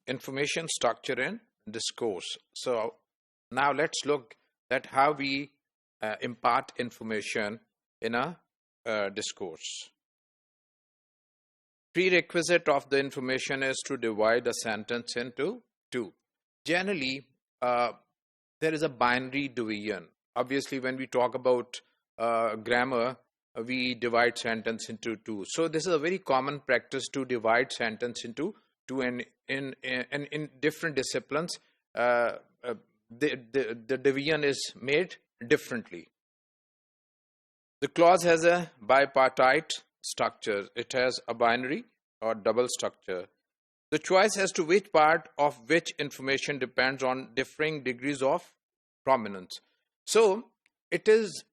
information structure in discourse. So now let's look at how we impart information in a discourse. Prerequisite of the information is to divide a sentence into two. Generally, there is a binary division. Obviously, when we talk about grammar, we divide sentence into two. So this is a very common practice to divide sentence into two, and in different disciplines, the division is made differently. The clause has a bipartite structure. It has a binary or double structure. The choice as to which part of which information depends on differing degrees of prominence. So it is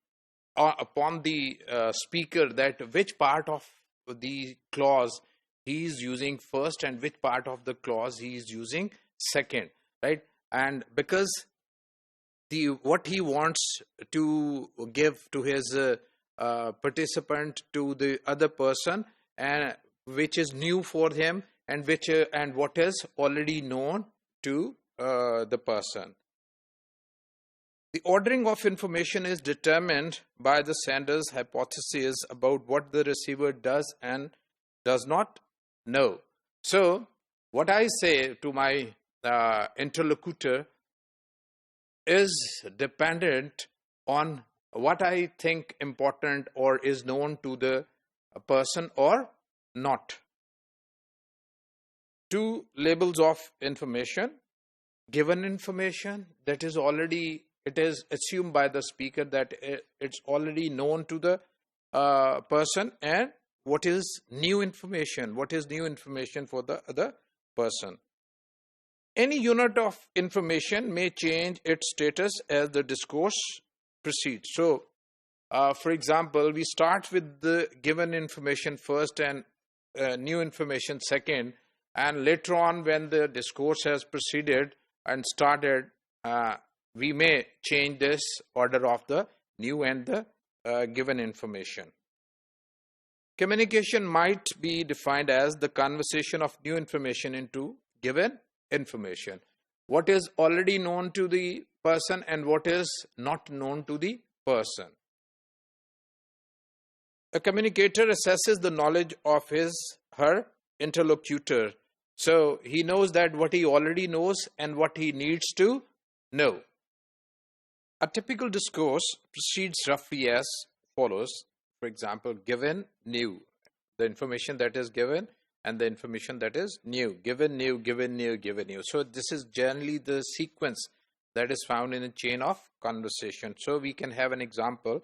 upon the speaker that which part of the clause he is using first and which part of the clause he is using second, right? And because what he wants to give to his participant, to the other person, and which is new for him, and which and what is already known to the person. The ordering of information is determined by the sender's hypothesis about what the receiver does and does not know. So what I say to my interlocutor is dependent on what I think important or is known to the person or not. Two labels of information: given information, that is already, it is assumed by the speaker that it's already known to the person, and what is new information, what is new information for the other person. Any unit of information may change its status as the discourse proceeds. So, for example, we start with the given information first and new information second, and later on when the discourse has proceeded and started, we may change this order of the new and the given information. Communication might be defined as the conversation of new information into given information. What is already known to the person and what is not known to the person. A communicator assesses the knowledge of her interlocutor. So he knows that what he already knows and what he needs to know. A typical discourse proceeds roughly as follows. For example, given, new. The information that is given and the information that is new. Given, new, given, new, given, new. So this is generally the sequence that is found in a chain of conversation. So we can have an example.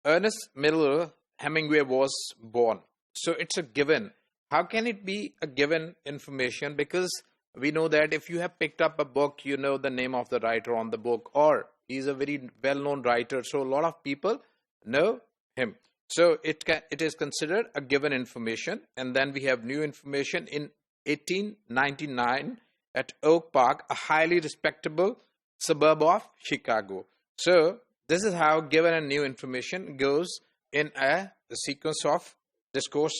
Ernest Miller Hemingway was born. So it's a given. How can it be a given information? Because we know that if you have picked up a book, you know the name of the writer on the book, or he's a very well-known writer. So a lot of people know him. So it is considered a given information. And then we have new information. In 1899 at Oak Park, a highly respectable suburb of Chicago. So this is how given and new information goes in a sequence of discourse.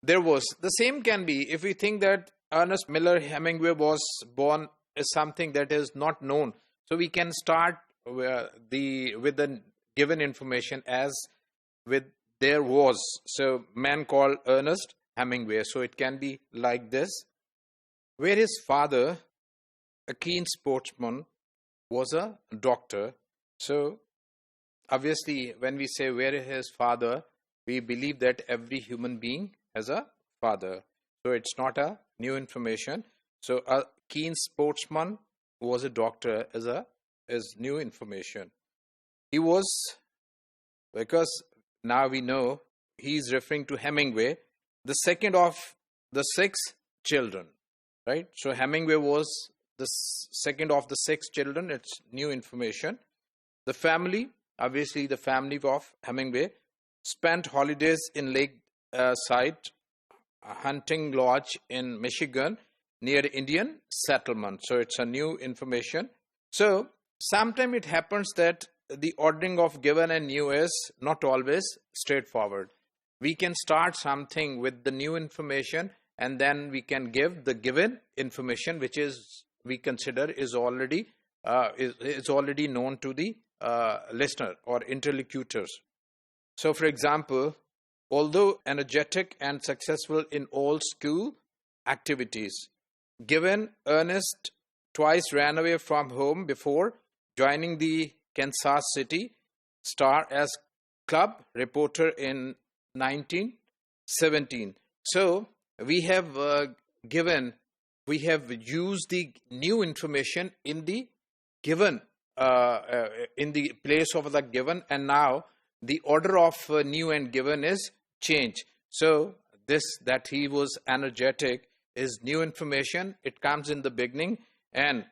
There was, the same can be if we think that Ernest Miller Hemingway was born is something that is not known. So we can start with the given information as with there was. So man called Ernest Hemingway. So it can be like this. Where his father, a keen sportsman, was a doctor. So obviously when we say where his father, we believe that every human being has a father. So it's not a new information. So a keen sportsman was a doctor is new information. He was, because now we know he's referring to Hemingway, the second of the 6 children, right? So Hemingway was the second of the 6 children. It's new information. The family, obviously the family of Hemingway, spent holidays in Lakeside Hunting Lodge in Michigan near Indian settlement. So it's a new information. So sometimes it happens that the ordering of given and new is not always straightforward. We can start something with the new information and then we can give the given information, which is we consider is already known to the listener or interlocutors. So, for example, although energetic and successful in all school activities, given Ernest twice ran away from home before joining the Kansas City Star as club reporter in 1917. So we have used the new information in the given, in the place of the given, and now the order of new and given is changed. So this, that he was energetic, is new information. It comes in the beginning, and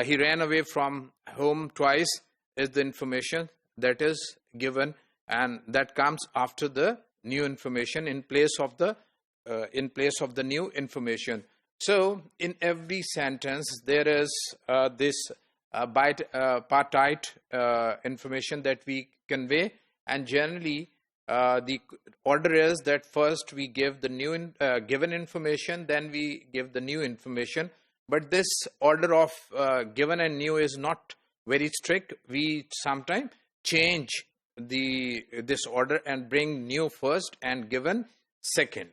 he ran away from home twice is the information that is given, and that comes after the new information in place of the new information. So in every sentence there is this partite information that we convey, and generally the order is that first we give the new given information, then we give the new information. But this order of given and new is not very strict. We sometimes change this order and bring new first and given second.